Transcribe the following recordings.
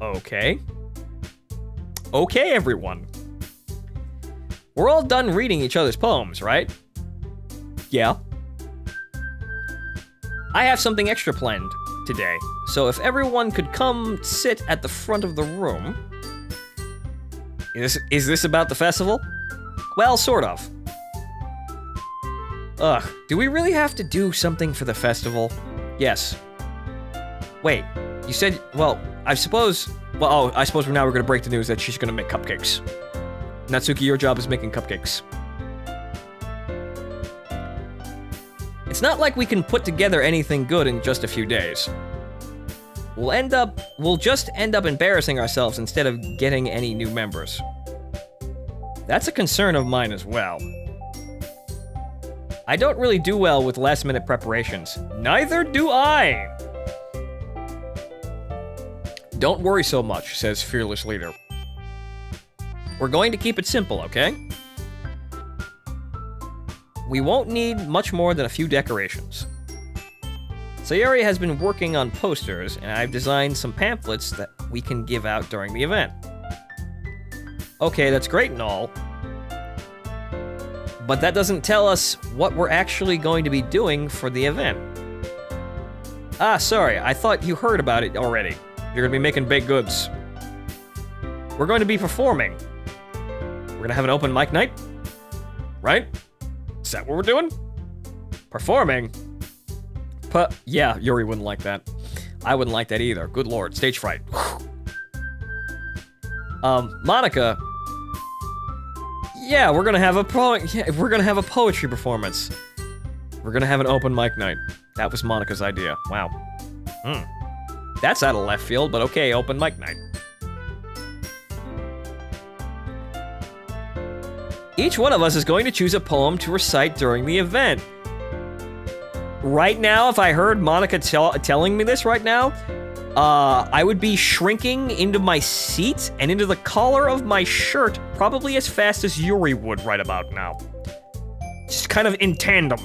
Okay. Okay, everyone. We're all done reading each other's poems, right? Yeah. I have something extra planned today, so if everyone could come sit at the front of the room... Is this about the festival? Well, sort of. Ugh, do we really have to do something for the festival? Yes. Wait, you said, well, I suppose now we're gonna break the news that she's gonna make cupcakes. Natsuki, your job is making cupcakes. It's not like we can put together anything good in just a few days. We'll just end up embarrassing ourselves instead of getting any new members. That's a concern of mine as well. I don't really do well with last-minute preparations. Neither do I! Don't worry so much, says Fearless Leader. We're going to keep it simple, okay? We won't need much more than a few decorations. Sayori has been working on posters, and I've designed some pamphlets that we can give out during the event. Okay, that's great and all, but that doesn't tell us what we're actually going to be doing for the event. Ah, sorry, I thought you heard about it already. You're gonna be making baked goods. We're going to be performing. We're gonna have an open mic night, right? Is that what we're doing? Performing? Yeah, Yuri wouldn't like that. I wouldn't like that either. Good lord, stage fright. Monica. Yeah, we're gonna have a poetry performance. We're gonna have an open mic night. That was Monica's idea. Wow. That's out of left field, but okay, open mic night. Each one of us is going to choose a poem to recite during the event. Right now, if I heard Monica telling me this right now, I would be shrinking into my seat and into the collar of my shirt probably as fast as Yuri would right about now. Just kind of in tandem.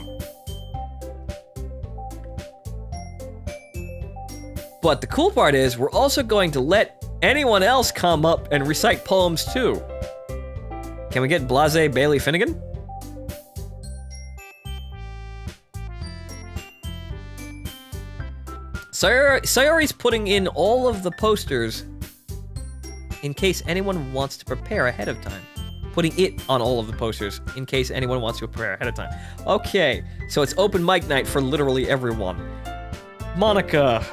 But the cool part is, we're also going to let anyone else come up and recite poems too. Can we get Blase Bailey Finnegan? Sayori's putting in all of the posters in case anyone wants to prepare ahead of time. Putting it on all of the posters in case anyone wants to prepare ahead of time. Okay, so it's open mic night for literally everyone. Monica.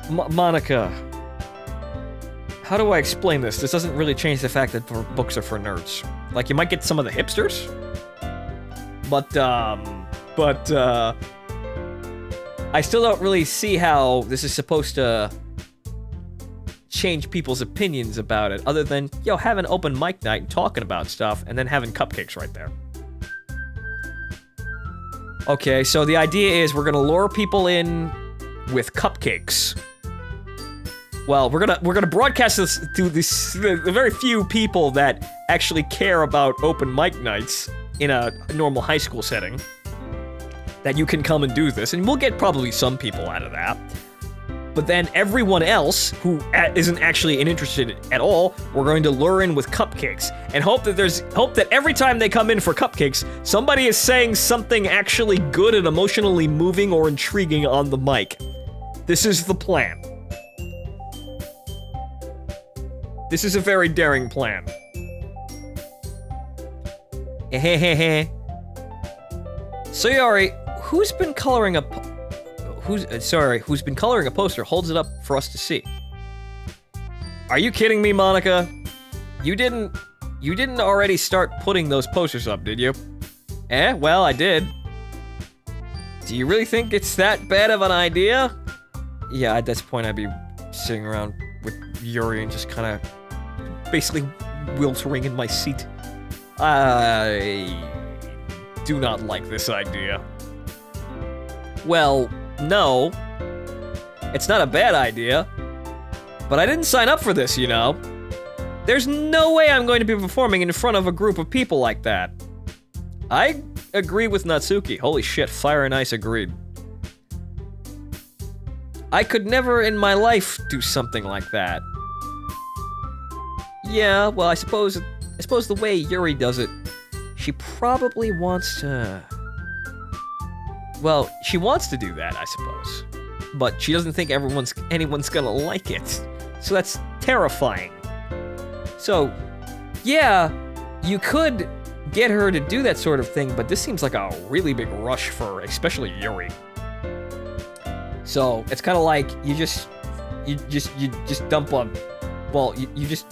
Monica. How do I explain this? This doesn't really change the fact that books are for nerds. Like, you might get some of the hipsters, but I still don't really see how this is supposed to change people's opinions about it, other than, yo, having open mic night and talking about stuff, and then having cupcakes right there. Okay, so the idea is we're gonna lure people in with cupcakes. Well, we're gonna broadcast this to the very few people that actually care about open mic nights in a normal high school setting. That you can come and do this, and we'll get probably some people out of that. But then everyone else who isn't actually interested at all, we're going to lure in with cupcakes, and hope that every time they come in for cupcakes, somebody is saying something actually good and emotionally moving or intriguing on the mic. This is the plan. This is a very daring plan. Sayori, who's been coloring a poster holds it up for us to see. Are you kidding me, Monica? You didn't already start putting those posters up, did you? Well, I did. Do you really think it's that bad of an idea? Yeah, at this point I'd be sitting around with Yuri and just kind of basically wilting in my seat. I do not like this idea. Well, no. It's not a bad idea. But I didn't sign up for this, you know. There's no way I'm going to be performing in front of a group of people like that. I agree with Natsuki. Holy shit, Fire and Ice agreed. I could never in my life do something like that. Yeah, well, I suppose the way Yuri does it, she probably wants to... Well, she wants to do that, I suppose. But she doesn't think anyone's gonna like it. So that's terrifying. So, yeah, you could get her to do that sort of thing, but this seems like a really big rush for especially Yuri. So, it's kind of like you just dump a... Well, you just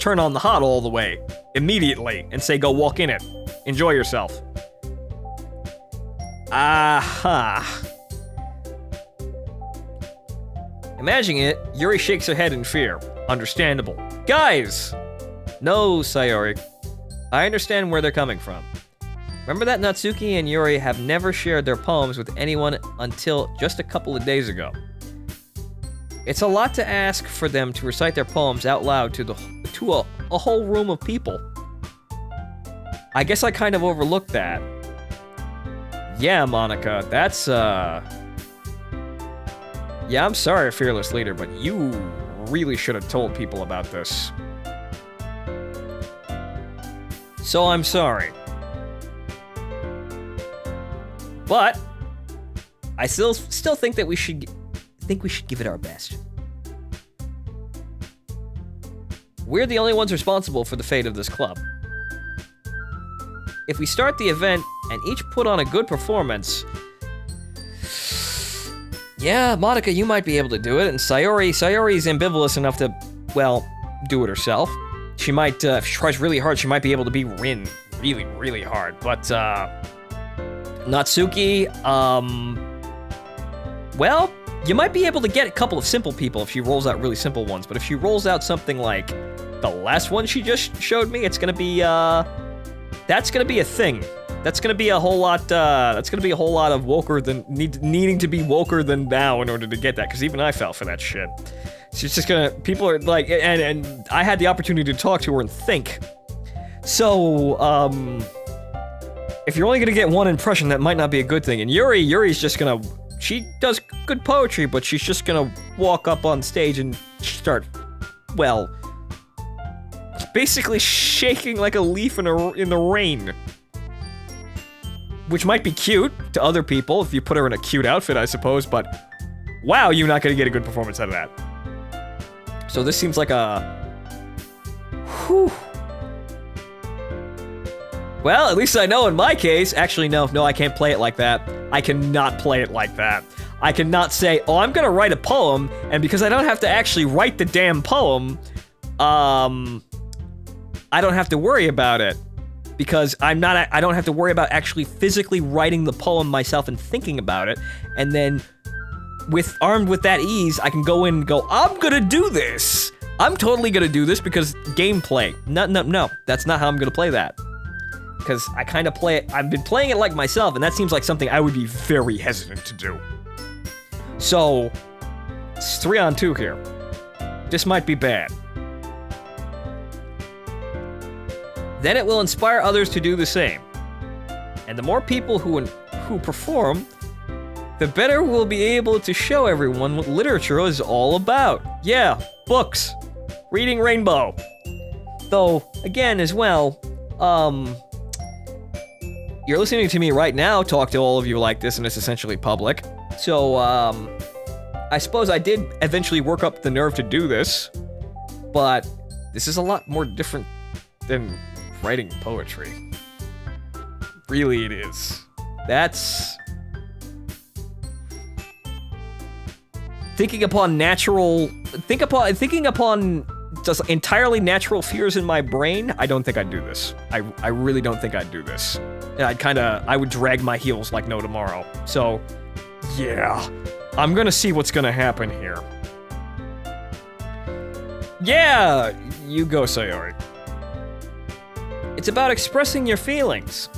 turn on the hot all the way, immediately, and say, go walk in it. Enjoy yourself. Aha. Imagining it, Yuri shakes her head in fear. Understandable. Guys! No, Sayori. I understand where they're coming from. Remember that Natsuki and Yuri have never shared their poems with anyone until just a couple of days ago. It's a lot to ask for them to recite their poems out loud to a whole room of people. I guess I kind of overlooked that. Yeah, Monica, that's, Yeah, I'm sorry, Fearless Leader, but you really should have told people about this. So I'm sorry. But I still think that we should give it our best. We're the only ones responsible for the fate of this club. If we start the event and each put on a good performance, yeah, Monica, you might be able to do it, and Sayori's ambivalent enough to, well, do it herself. She might, if she tries really hard, she might be able to be Rin really, really hard, but, Natsuki, well, you might be able to get a couple of simple people if she rolls out really simple ones, but if she rolls out something like the last one she just showed me, it's gonna be, that's gonna be a thing. That's gonna be a whole lot of woker than, needing to be woker than thou in order to get that, because even I fell for that shit. She's just gonna, people are like, and I had the opportunity to talk to her and think. So, if you're only gonna get one impression, that might not be a good thing, and Yuri's just gonna, she does good poetry, but she's just gonna walk up on stage and start, well, basically shaking like a leaf in the rain. Which might be cute to other people if you put her in a cute outfit, I suppose, but wow, you're not gonna get a good performance out of that. So this seems like a... Whew. Well, at least I know in my case, actually no, I can't play it like that. I cannot play it like that. I cannot say, oh, I'm gonna write a poem, and because I don't have to actually write the damn poem, I don't have to worry about it. Because I don't have to worry about actually physically writing the poem myself and thinking about it, and then, armed with that ease, I can go in and go, I'm gonna do this! I'm totally gonna do this because gameplay. No, that's not how I'm gonna play that. Because I kind of play it, I've been playing it like myself, and that seems like something I would be very hesitant to do. So, it's 3-on-2 here. This might be bad. Then it will inspire others to do the same. And the more people who perform, the better we'll be able to show everyone what literature is all about. Yeah, books. Reading Rainbow. Though, again, as well, you're listening to me right now talk to all of you like this, and it's essentially public. So, I suppose I did eventually work up the nerve to do this, but this is a lot more different than writing poetry. Really, it is. That's... Thinking upon just entirely natural fears in my brain, I don't think I'd do this. I really don't think I'd do this. And I would drag my heels like no tomorrow. So, yeah. I'm gonna see what's gonna happen here. Yeah! You go, Sayori. It's about expressing your feelings.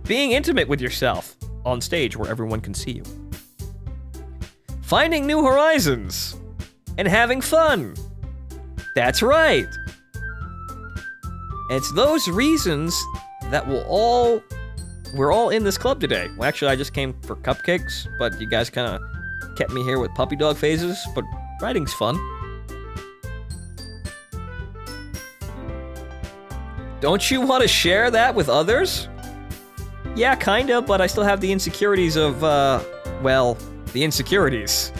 Being intimate with yourself on stage where everyone can see you. Finding new horizons. And having fun. That's right. And it's those reasons that we're all in this club today. Well, actually, I just came for cupcakes, but you guys kind of kept me here with puppy dog phases, but writing's fun. Don't you want to share that with others? Yeah, kinda, but I still have the insecurities of, well, the insecurities.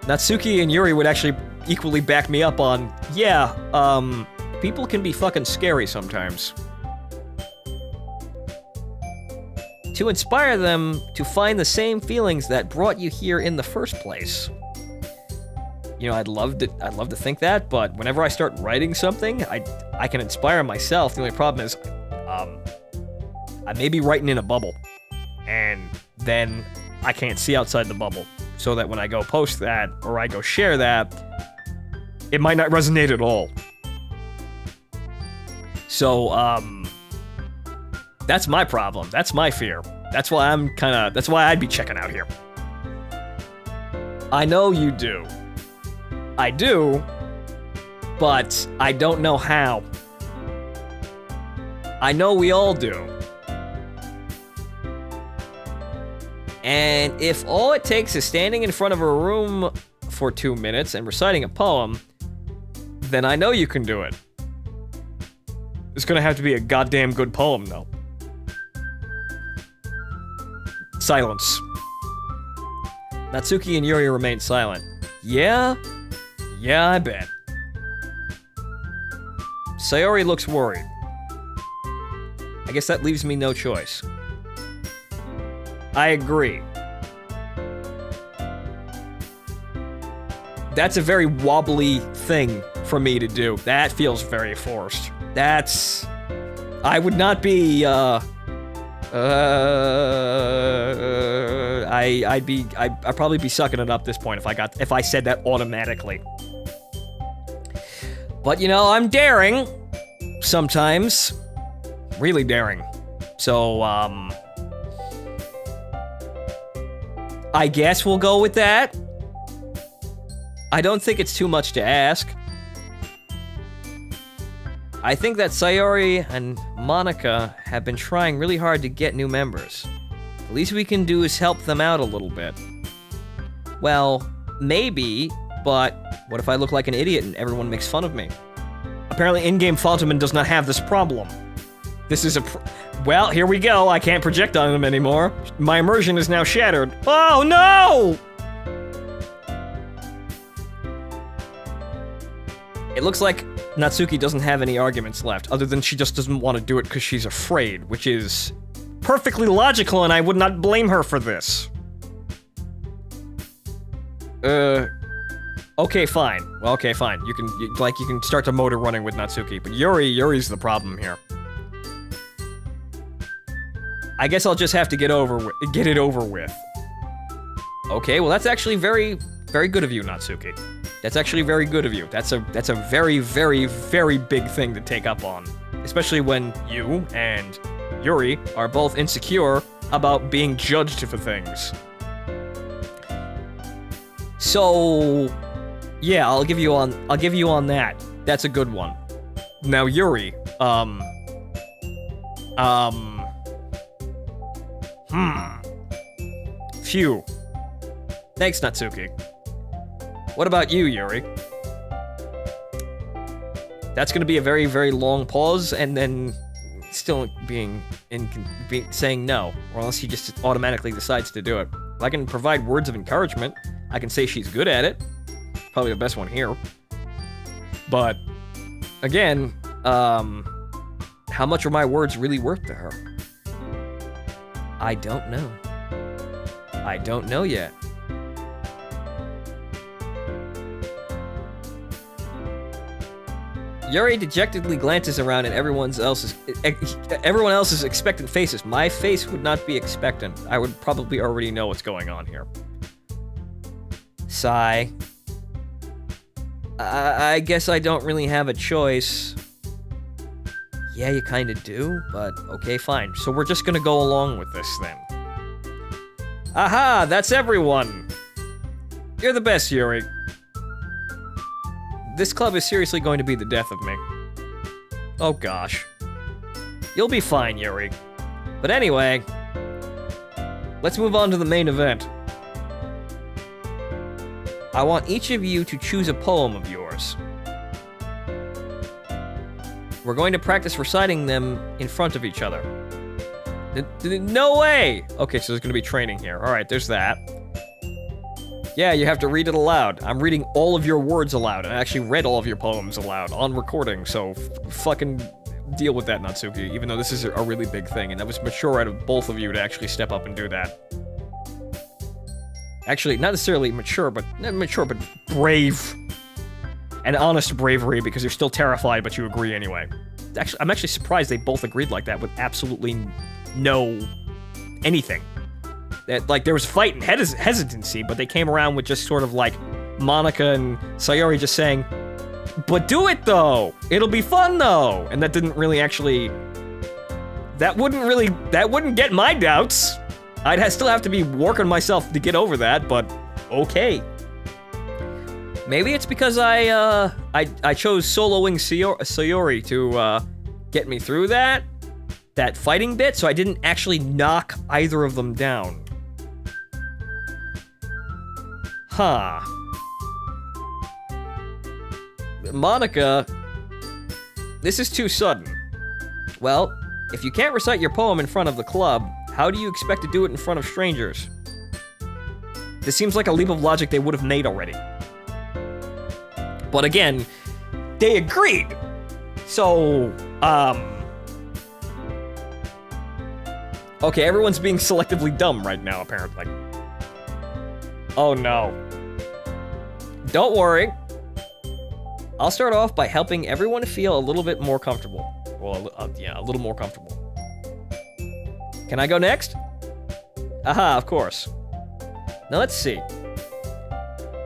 Natsuki and Yuri would actually equally back me up on, yeah, people can be fucking scary sometimes. To inspire them to find the same feelings that brought you here in the first place. You know, I'd love to think that, but whenever I start writing something, I can inspire myself. The only problem is, I may be writing in a bubble, and then I can't see outside the bubble, so that when I go post that, or I go share that, it might not resonate at all. So, that's my problem. That's my fear. That's why that's why I'd be checking out here. I know you do. I do, but I don't know how. I know we all do. And if all it takes is standing in front of a room for 2 minutes and reciting a poem, then I know you can do it. It's gonna have to be a goddamn good poem, though. Silence. Natsuki and Yuri remain silent. Yeah? Yeah, I bet. Sayori looks worried. I guess that leaves me no choice. I agree. That's a very wobbly thing for me to do. That feels very forced. That's... I would not be, I'd probably be sucking it up at this point if I said that automatically. But you know, I'm daring. Sometimes. Really daring. So, I guess we'll go with that. I don't think it's too much to ask. I think that Sayori and Monica have been trying really hard to get new members. The least we can do is help them out a little bit. Well, maybe, but what if I look like an idiot and everyone makes fun of me? Apparently in-game Phantoman does not have this problem. This is well, here we go, I can't project on him anymore. My immersion is now shattered. Oh no! It looks like Natsuki doesn't have any arguments left, other than she just doesn't want to do it because she's afraid, which is perfectly logical, and I would not blame her for this. Okay, fine. Well, okay, fine. You can start the motor running with Natsuki, but Yuri's the problem here. I guess I'll just have to get it over with. Okay, well that's actually very, very good of you, Natsuki. That's actually very good of you. That's a very, very, very big thing to take up on. Especially when you and Yuri are both insecure about being judged for things. So, yeah, I'll give you on that. That's a good one. Now, Yuri, Phew. Thanks, Natsuki. What about you, Yuri? That's gonna be a very, very long pause, and then still saying no, or unless he just automatically decides to do it. If I can provide words of encouragement, I can say she's good at it. Probably the best one here. But, again, how much are my words really worth to her? I don't know. I don't know yet. Yuri dejectedly glances around at everyone else's expectant faces. My face would not be expectant. I would probably already know what's going on here. Sigh. I guess I don't really have a choice. Yeah, you kinda do, but okay, fine. So we're just gonna go along with this then. Aha, that's everyone! You're the best, Yuri. This club is seriously going to be the death of me. Oh gosh. You'll be fine, Yuri. But anyway, let's move on to the main event. I want each of you to choose a poem of yours. We're going to practice reciting them in front of each other. No way! Okay, so there's gonna be training here. Alright, there's that. Yeah, you have to read it aloud. I'm reading all of your words aloud, and I actually read all of your poems aloud on recording, so fucking deal with that, Natsuki, even though this is a really big thing, and that was mature out of both of you to actually step up and do that. Actually, not necessarily mature, but brave. And honest bravery, because you're still terrified, but you agree anyway. Actually, I'm actually surprised they both agreed like that with absolutely no anything. That, like, there was fight and hesitancy, but they came around with just sort of like Monica and Sayori just saying, but do it though! It'll be fun though! And that didn't really actually... That wouldn't get my doubts. I'd still have to be working myself to get over that, but okay. Maybe it's because I chose soloing Sayori to get me through that fighting bit, so I didn't actually knock either of them down. Huh. Monica, this is too sudden. Well, if you can't recite your poem in front of the club, how do you expect to do it in front of strangers? This seems like a leap of logic they would have made already. But again, they agreed. So, okay, everyone's being selectively dumb right now, apparently. Oh no. Don't worry. I'll start off by helping everyone feel a little bit more comfortable. Well, yeah, a little more comfortable. Can I go next? Aha, of course. Now let's see.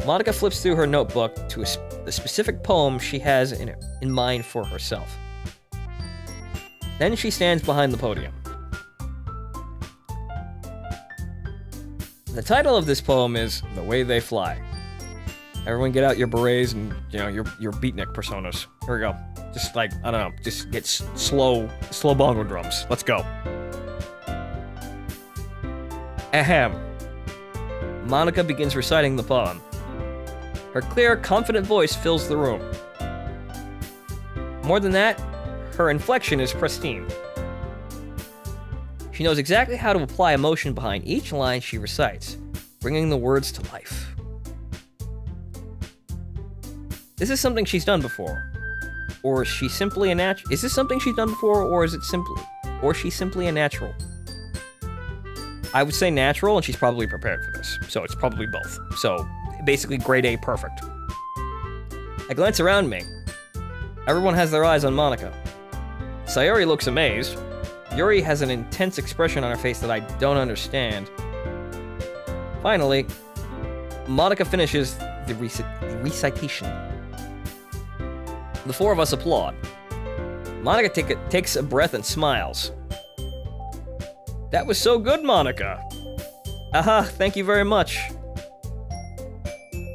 Monica flips through her notebook to a specific poem she has in mind for herself. Then she stands behind the podium. The title of this poem is The Way They Fly. Everyone get out your berets and, you know, your beatnik personas. Here we go. Just like, I don't know, just get slow bongo drums. Let's go. Ahem. Monica begins reciting the poem. Her clear, confident voice fills the room. More than that, her inflection is pristine. She knows exactly how to apply emotion behind each line she recites, bringing the words to life. This is something she's done before. Or is she simply a natural? Is this something she's done before, or is she simply a natural? I would say natural, and she's probably prepared for this, so it's probably both. So, basically grade A perfect. I glance around me. Everyone has their eyes on Monica. Sayori looks amazed. Yuri has an intense expression on her face that I don't understand. Finally, Monica finishes the recitation. The four of us applaud. Monica takes a breath and smiles. That was so good, Monica. Aha, thank you very much.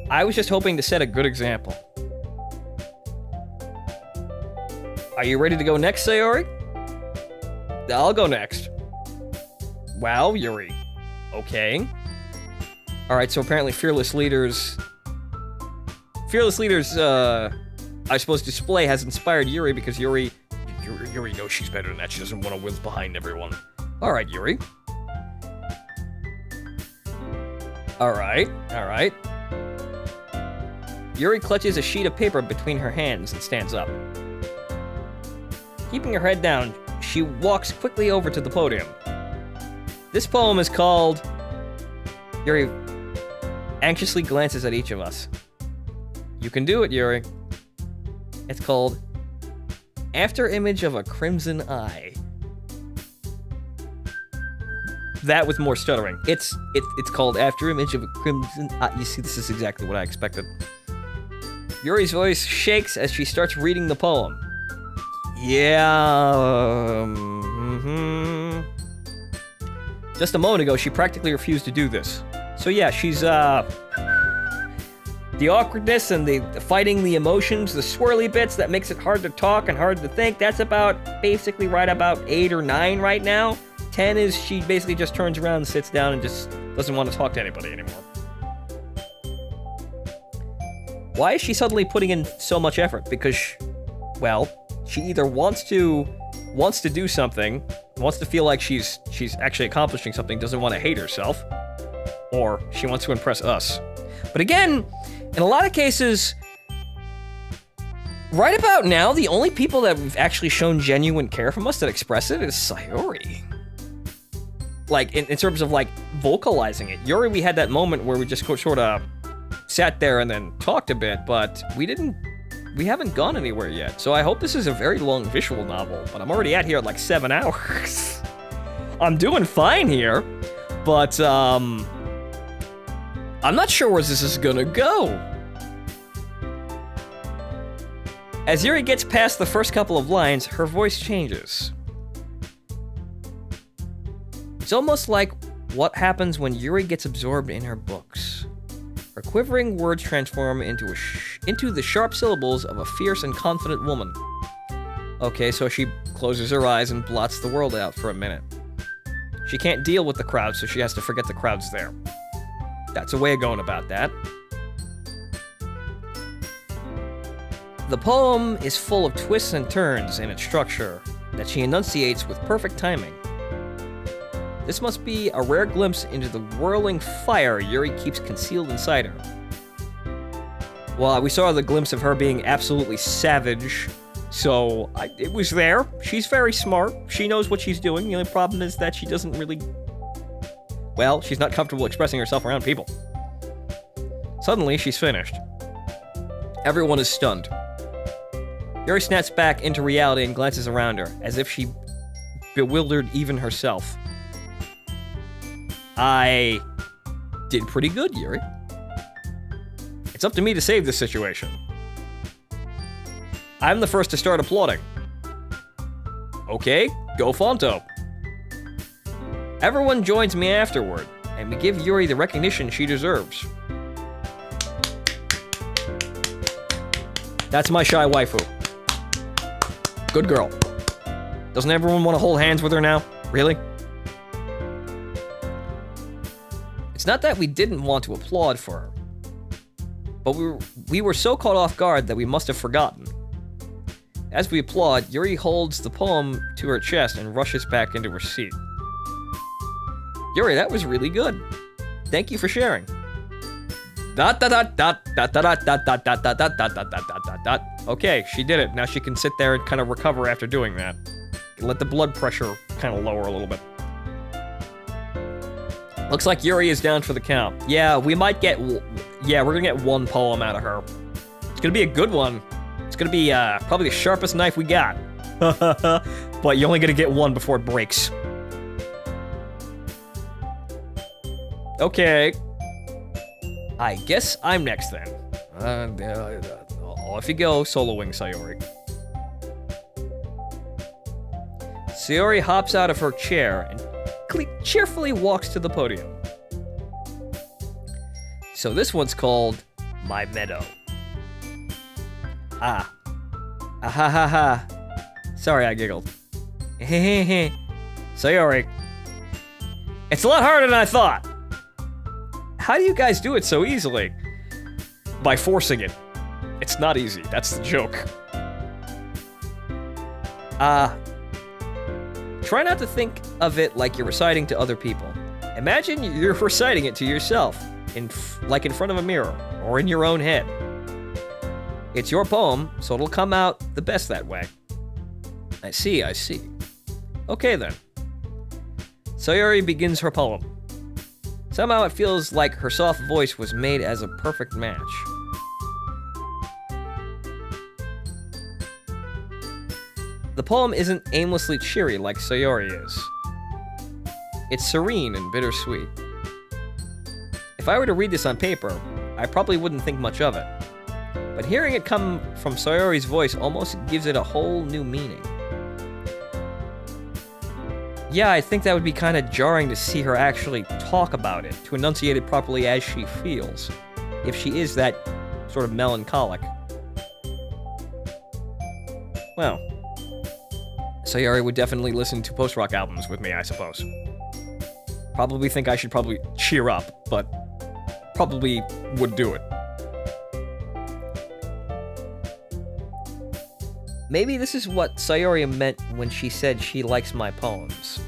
I was just hoping to set a good example. Are you ready to go next, Sayori? I'll go next. Wow, Yuri. Okay. Alright, so apparently Fearless Leader's, I suppose, display has inspired Yuri because Yuri knows she's better than that. She doesn't want to whiz behind everyone. Alright, Yuri. Alright. Yuri clutches a sheet of paper between her hands and stands up. Keeping her head down, she walks quickly over to the podium. This poem is called... Yuri anxiously glances at each of us. You can do it, Yuri. It's called After Image of a Crimson Eye. That with more stuttering. It's called After Image of a Crimson Eye. You see, this is exactly what I expected. Yuri's voice shakes as she starts reading the poem. Yeah, Just a moment ago, she practically refused to do this. So yeah, she's, the awkwardness and the fighting the emotions, the swirly bits that makes it hard to talk and hard to think, that's about, basically right about 8 or 9 right now. 10 is she basically just turns around and sits down and just doesn't want to talk to anybody anymore. Why is she suddenly putting in so much effort? Because, well, She either wants to do something, wants to feel like she's actually accomplishing something, doesn't want to hate herself, or she wants to impress us. But again, in a lot of cases, right about now, the only people that have actually shown genuine care from us that express it is Sayori. Like, in terms of, like, vocalizing it. Yuri, we had that moment where we just sort of sat there and then talked a bit, but we haven't gone anywhere yet. So I hope this is a very long visual novel, but I'm already at here at, like, 7 hours. I'm doing fine here, but, I'm not sure where this is gonna go. As Yuri gets past the first couple of lines, her voice changes. It's almost like what happens when Yuri gets absorbed in her books. Her quivering words transform into the sharp syllables of a fierce and confident woman. Okay, so she closes her eyes and blots the world out for a minute. She can't deal with the crowd, so she has to forget the crowd's there. That's a way of going about that. The poem is full of twists and turns in its structure that she enunciates with perfect timing. This must be a rare glimpse into the whirling fire Yuri keeps concealed inside her. Well, we saw the glimpse of her being absolutely savage, so it was there. She's very smart. She knows what she's doing. The only problem is that she doesn't really... Well, she's not comfortable expressing herself around people. Suddenly, she's finished. Everyone is stunned. Yuri snaps back into reality and glances around her, as if she bewildered even herself. I did pretty good, Yuri. It's up to me to save this situation. I'm the first to start applauding. Okay, go Fonto. Everyone joins me afterward, and we give Yuri the recognition she deserves. That's my shy waifu. Good girl. Doesn't everyone want to hold hands with her now? Really? It's not that we didn't want to applaud for her, but we were so caught off guard that we must have forgotten. As we applaud, Yuri holds the poem to her chest and rushes back into her seat. Yuri, that was really good. Thank you for sharing. Okay, she did it. Now she can sit there and kind of recover after doing that. Let the blood pressure kind of lower a little bit. Looks like Yuri is down for the count. Yeah, we might get... Yeah, we're gonna get one poem out of her. It's gonna be a good one. It's gonna be probably the sharpest knife we got. But you're only gonna get one before it breaks. Okay. I guess I'm next then. Off you go, soloing Sayori. Sayori hops out of her chair and cheerfully walks to the podium. So this one's called My Meadow. Ah ha ha ha. Sorry, I giggled. Hehehe. Sayori. It's a lot harder than I thought. How do you guys do it so easily? By forcing it. It's not easy, that's the joke. Try not to think of it like you're reciting to other people. Imagine you're reciting it to yourself, like in front of a mirror, or in your own head. It's your poem, so it'll come out the best that way. I see, I see. Okay then. Sayori begins her poem. Somehow it feels like her soft voice was made as a perfect match. The poem isn't aimlessly cheery like Sayori is. It's serene and bittersweet. If I were to read this on paper, I probably wouldn't think much of it. But hearing it come from Sayori's voice almost gives it a whole new meaning. Yeah, I think that would be kind of jarring to see her actually talk about it, to enunciate it properly as she feels, if she is that sort of melancholic. Well, Sayori would definitely listen to post-rock albums with me, I suppose. Probably think I should probably cheer up, but probably would do it. Maybe this is what Sayori meant when she said she likes my poems.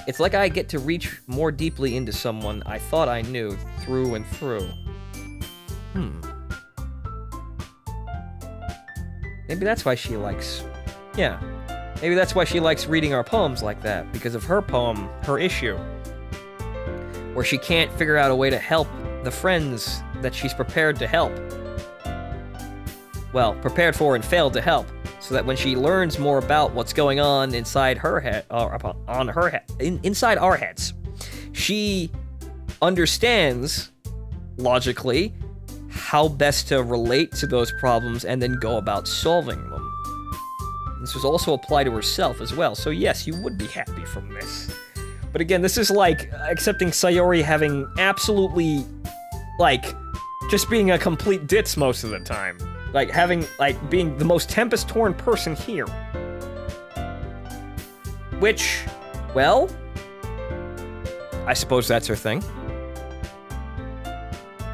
It's like I get to reach more deeply into someone I thought I knew through and through. Maybe that's why she likes... Yeah. Maybe that's why she likes reading our poems like that, because of her poem, Her Issue, where she can't figure out a way to help the friends that she's prepared to help. Well, prepared for and failed to help, so that when she learns more about what's going on inside her head, inside our heads, she understands, logically, how best to relate to those problems and then go about solving them. This was also applied to herself as well, so yes, you would be happy from this. But again, this is like accepting Sayori having absolutely, like, just being a complete ditz most of the time. Like, having, like, being the most tempest-torn person here. Which, well, I suppose that's her thing.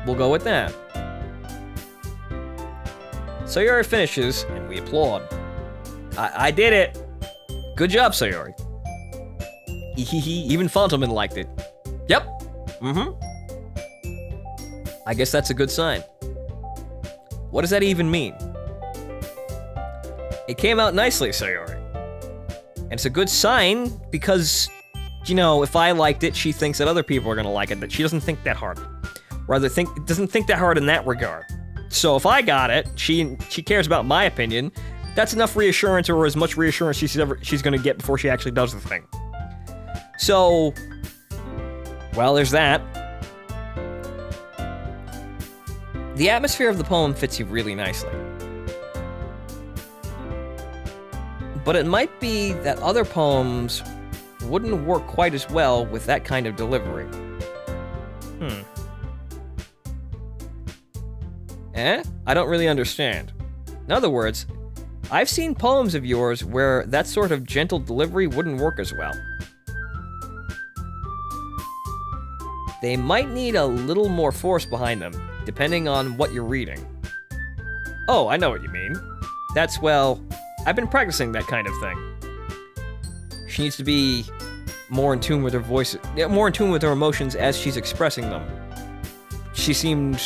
We'll go with that. Sayori finishes, and we applaud. I did it! Good job, Sayori. Even Fontelman liked it. Yep. I guess that's a good sign. What does that even mean? It came out nicely, Sayori. And it's a good sign because, you know, if I liked it, she thinks that other people are gonna like it, that she doesn't think that hard. Rather, doesn't think that hard in that regard. So if I got it, she cares about my opinion, that's enough reassurance, or as much reassurance she's gonna get before she actually does the thing. So, well, there's that. The atmosphere of the poem fits you really nicely. But it might be that other poems wouldn't work quite as well with that kind of delivery. I don't really understand. In other words, I've seen poems of yours where that sort of gentle delivery wouldn't work as well. They might need a little more force behind them, depending on what you're reading. Oh, I know what you mean. That's, well, I've been practicing that kind of thing. She needs to be more in tune with her voice, more in tune with her emotions as she's expressing them. She seemed...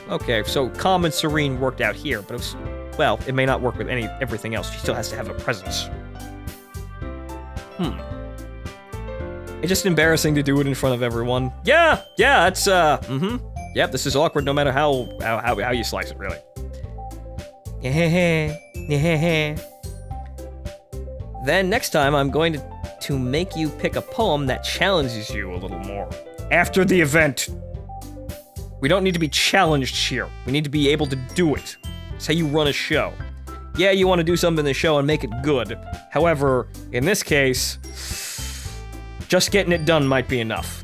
okay, so calm and serene worked out here, but it was... Well, it may not work with everything else. She still has to have a presence. It's just embarrassing to do it in front of everyone. Yeah, it's, Yep, this is awkward no matter how you slice it, really. Then next time, I'm going to make you pick a poem that challenges you a little more. After the event. We don't need to be challenged here. We need to be able to do it. It's how you run a show. Yeah, you want to do something in the show and make it good. However, in this case, just getting it done might be enough.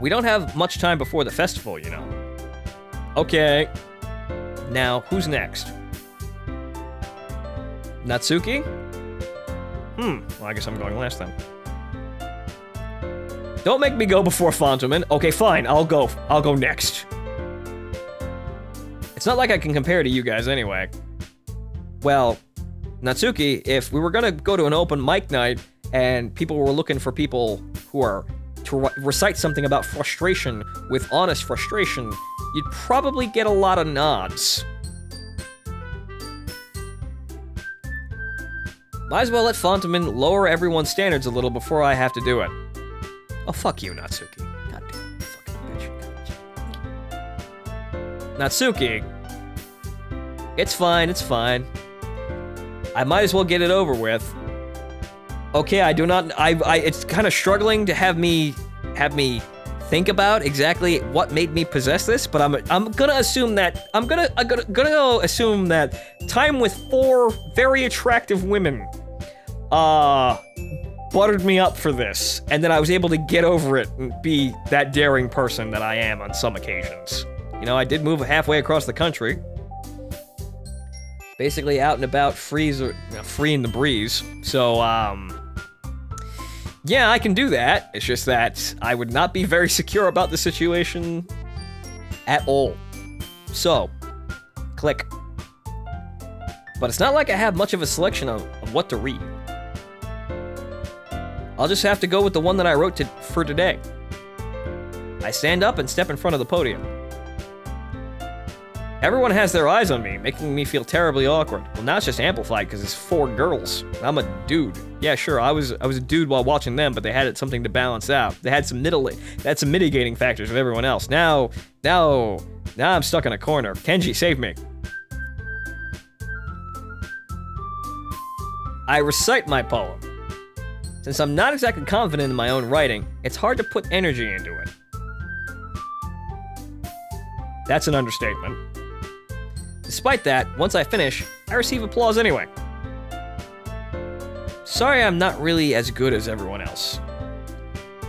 We don't have much time before the festival, you know. Okay. Now, who's next? Natsuki? Well, I guess I'm going last then. Don't make me go before Fontelman. Okay, fine, I'll go next. It's not like I can compare to you guys anyway. Well, Natsuki, if we were gonna go to an open mic night and people were looking for people who are to recite something about frustration with honest frustration, you'd probably get a lot of nods. Might as well let Fontelman lower everyone's standards a little before I have to do it. Oh, fuck you, Natsuki. Goddamn fucking bitch. Natsuki. It's fine, it's fine. I might as well get it over with. Okay, I do not, it's kind of struggling to have me think about exactly what made me possess this, but I'm gonna assume that, I'm gonna assume that time with 4 very attractive women, buttered me up for this, and then I was able to get over it and be that daring person that I am on some occasions. You know, I did move halfway across the country. Basically out and about, free in the breeze. So, yeah, I can do that. It's just that I would not be very secure about the situation at all. So, click. But it's not like I have much of a selection of what to read. I'll just have to go with the one that I wrote for today. I stand up and step in front of the podium. Everyone has their eyes on me, making me feel terribly awkward. Well, now it's just amplified because it's 4 girls. I'm a dude. Yeah, sure, I was a dude while watching them, but they had something to balance out. They had some mitigating factors with everyone else. Now I'm stuck in a corner. Kenji, save me. I recite my poem. Since I'm not exactly confident in my own writing, it's hard to put energy into it. That's an understatement. Despite that, once I finish, I receive applause anyway. Sorry I'm not really as good as everyone else.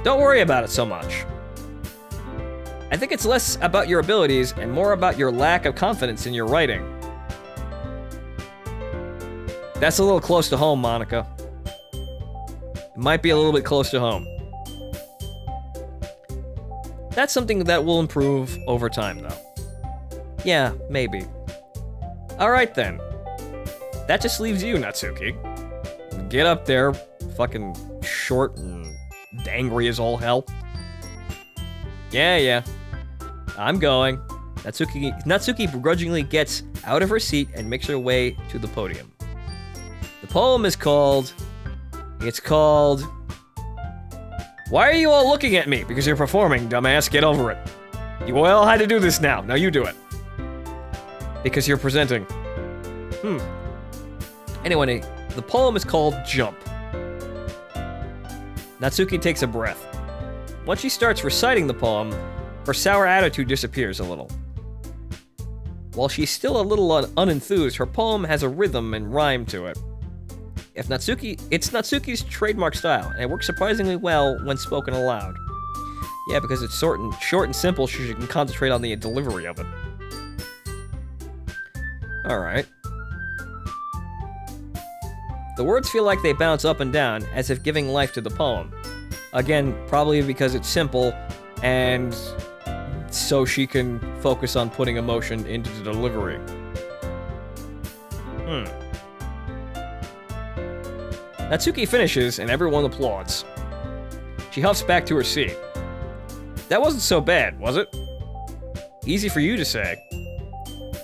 Don't worry about it so much. I think it's less about your abilities and more about your lack of confidence in your writing. That's a little close to home, Monica. It might be a little bit close to home. That's something that will improve over time, though. Yeah, maybe. Alright then. That just leaves you, Natsuki. Get up there, fucking short and angry as all hell. Yeah. I'm going. Natsuki begrudgingly gets out of her seat and makes her way to the podium. The poem is called... Why are you all looking at me? Because you're performing, dumbass. Get over it. You all had to do this now. Now you do it. Because you're presenting. Anyway, the poem is called Jump. Natsuki takes a breath. Once she starts reciting the poem, her sour attitude disappears a little. While she's still a little unenthused, her poem has a rhythm and rhyme to it. It's Natsuki's trademark style, and it works surprisingly well when spoken aloud. Yeah, because it's short and simple, so she can concentrate on the delivery of it. Alright. The words feel like they bounce up and down, as if giving life to the poem. Again, probably because it's simple, and so she can focus on putting emotion into the delivery. Natsuki finishes, and everyone applauds. She huffs back to her seat. That wasn't so bad, was it? Easy for you to say.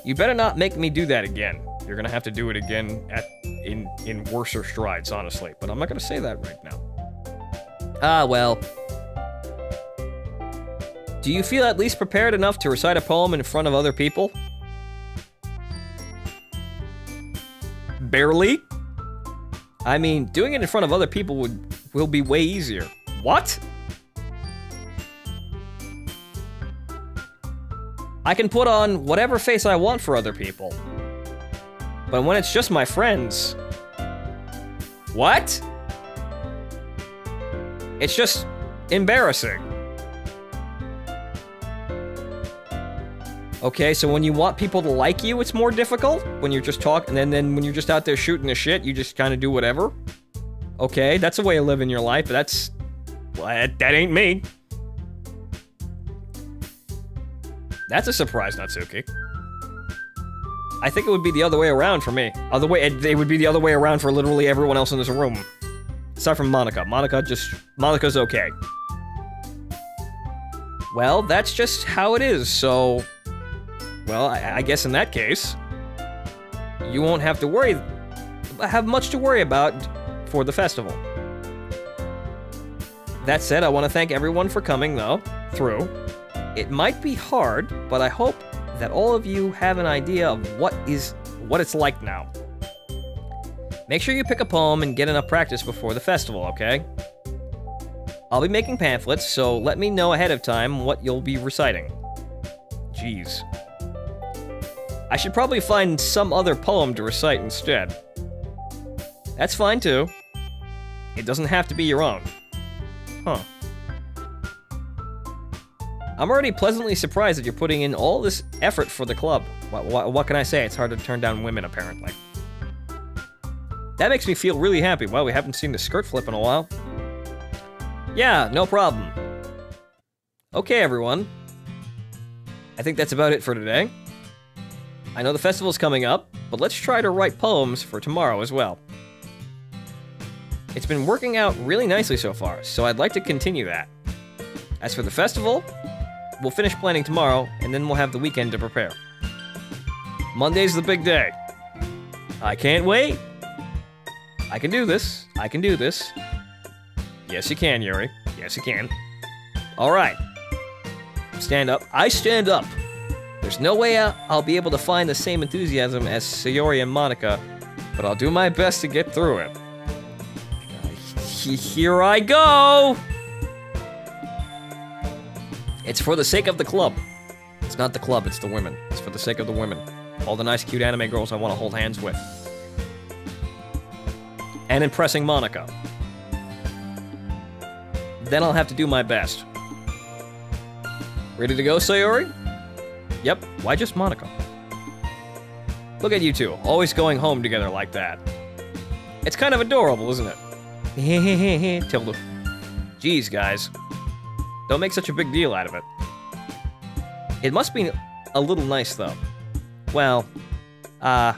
You better not make me do that again. You're gonna have to do it again in worser strides, honestly. But I'm not gonna say that right now. Ah, well. Do you feel at least prepared enough to recite a poem in front of other people? Barely? I mean, doing it in front of other people will be way easier. What? I can put on whatever face I want for other people. But when it's just my friends... What? It's just embarrassing. Okay, so when you want people to like you, it's more difficult? When you're just talking, and then when you're just out there shooting the shit, you just kind of do whatever? Okay, that's a way of living your life, but that's... Well, that ain't me. That's a surprise, Natsuki. I think it would be the other way around for me. It would be the other way around for literally everyone else in this room. Aside from Monica. Monica's okay. Well, that's just how it is, so... Well, I guess in that case, you won't have much to worry about for the festival. That said, I want to thank everyone for coming, through. It might be hard, but I hope that all of you have an idea of what it's like now. Make sure you pick a poem and get enough practice before the festival, okay? I'll be making pamphlets, so let me know ahead of time what you'll be reciting. Jeez. I should probably find some other poem to recite instead. That's fine too. It doesn't have to be your own. Huh. I'm already pleasantly surprised that you're putting in all this effort for the club. What can I say? It's hard to turn down women, apparently. That makes me feel really happy. Well, we haven't seen the skirt flip in a while. Yeah, no problem. Okay, everyone. I think that's about it for today. I know the festival's coming up, but let's try to write poems for tomorrow as well. It's been working out really nicely so far, so I'd like to continue that. As for the festival, we'll finish planning tomorrow, and then we'll have the weekend to prepare. Monday's the big day. I can't wait. I can do this. I can do this. Yes, you can, Yuri. Yes, you can. All right. Stand up. I stand up. There's no way I'll be able to find the same enthusiasm as Sayori and Monica, but I'll do my best to get through it. Here I go! It's for the sake of the club. It's not the club, it's the women. It's for the sake of the women. All the nice, cute anime girls I want to hold hands with. And impressing Monica. Then I'll have to do my best. Ready to go, Sayori? Yep, why just Monica? Look at you two, always going home together like that. It's kind of adorable, isn't it? Hehehehe, Tilda. Jeez, guys. Don't make such a big deal out of it. It must be a little nice, though. Well, how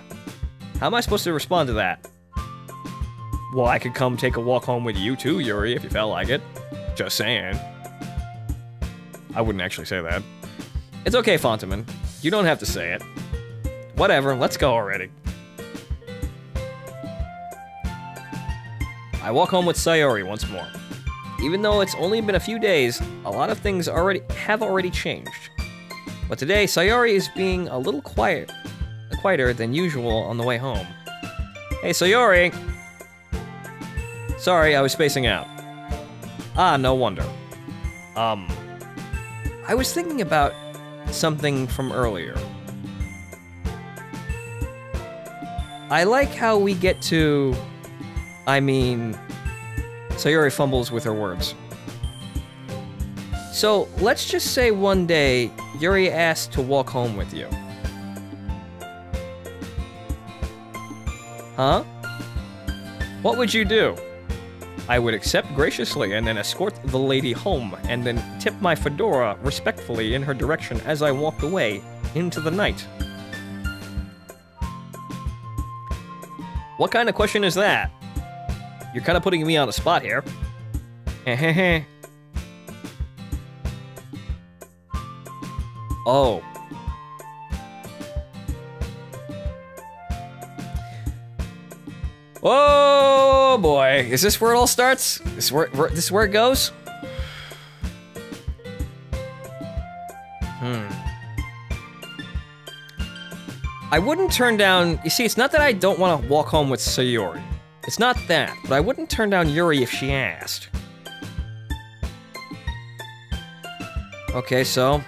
am I supposed to respond to that? Well, I could come take a walk home with you too, Yuri, if you felt like it. Just saying. I wouldn't actually say that. It's okay, Fontaman. You don't have to say it. Whatever, let's go already. I walk home with Sayori once more. Even though it's only been a few days, a lot of things have already changed. But today, Sayori is being a little quieter than usual on the way home. Hey, Sayori! Sorry, I was spacing out. Ah, no wonder. I was thinking about something from earlier. I like how we get to... Sayori fumbles with her words. So, let's just say one day, Yuri asked to walk home with you. Huh? What would you do? I would accept graciously and then escort the lady home, and then tip my fedora respectfully in her direction as I walked away into the night. What kind of question is that? You're kind of putting me on the spot here. Oh. Oh boy, is this where it all starts? This is where it goes? I wouldn't turn down... You see, it's not that I don't want to walk home with Sayori. It's not that, but I wouldn't turn down Yuri if she asked. Okay, so...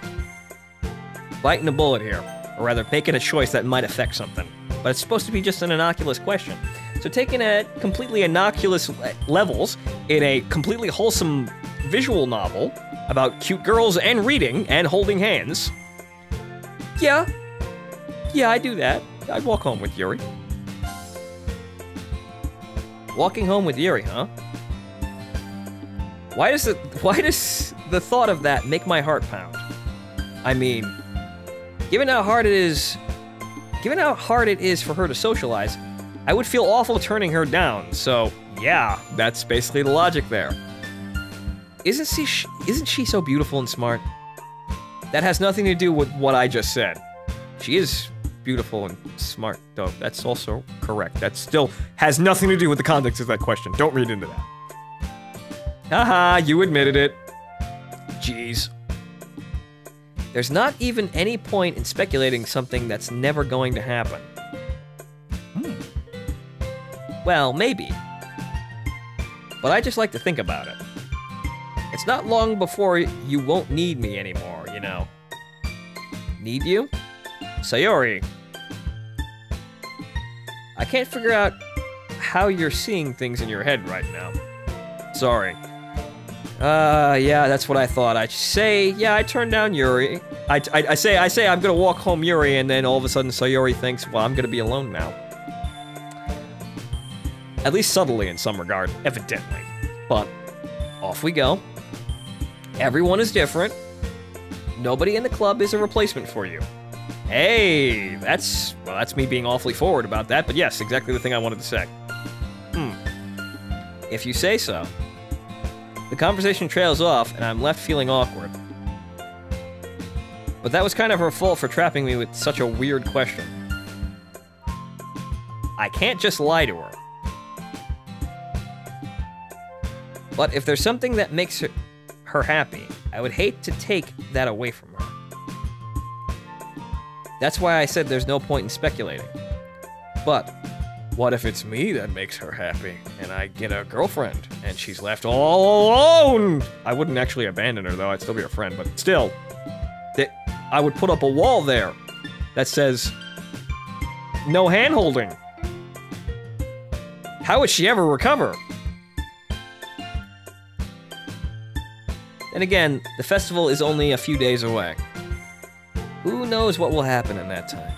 biting a bullet here. Or rather, making a choice that might affect something. But it's supposed to be just an innocuous question. So taking it at completely innocuous levels in a completely wholesome visual novel about cute girls and reading and holding hands. Yeah, I do that. I'd walk home with Yuri. Walking home with Yuri, huh? Why does the thought of that make my heart pound? I mean, given how hard it is for her to socialize, I would feel awful turning her down. So, yeah, that's basically the logic there. Isn't she so beautiful and smart? That has nothing to do with what I just said. She is beautiful and smart, though. That's also correct. That still has nothing to do with the context of that question. Don't read into that. Haha, you admitted it. Jeez. There's not even any point in speculating something that's never going to happen. Well, maybe. But I just like to think about it. It's not long before you won't need me anymore, you know. Need you? Sayori. I can't figure out how you're seeing things in your head right now. Sorry. Yeah, that's what I thought. I say, yeah, I turned down Yuri. I say I'm gonna walk home Yuri, and then all of a sudden Sayori thinks, well, I'm gonna be alone now. At least subtly in some regard, evidently. But off we go. Everyone is different. Nobody in the club is a replacement for you. Hey, that's me being awfully forward about that, but yes, exactly the thing I wanted to say. If you say so. The conversation trails off, and I'm left feeling awkward. But that was kind of her fault for trapping me with such a weird question. I can't just lie to her. But if there's something that makes her happy, I would hate to take that away from her. That's why I said there's no point in speculating. But what if it's me that makes her happy, and I get a girlfriend, and she's left all alone? I wouldn't actually abandon her, though. I'd still be her friend, but still. I would put up a wall there that says, no hand-holding. How would she ever recover? And again, the festival is only a few days away. Who knows what will happen in that time?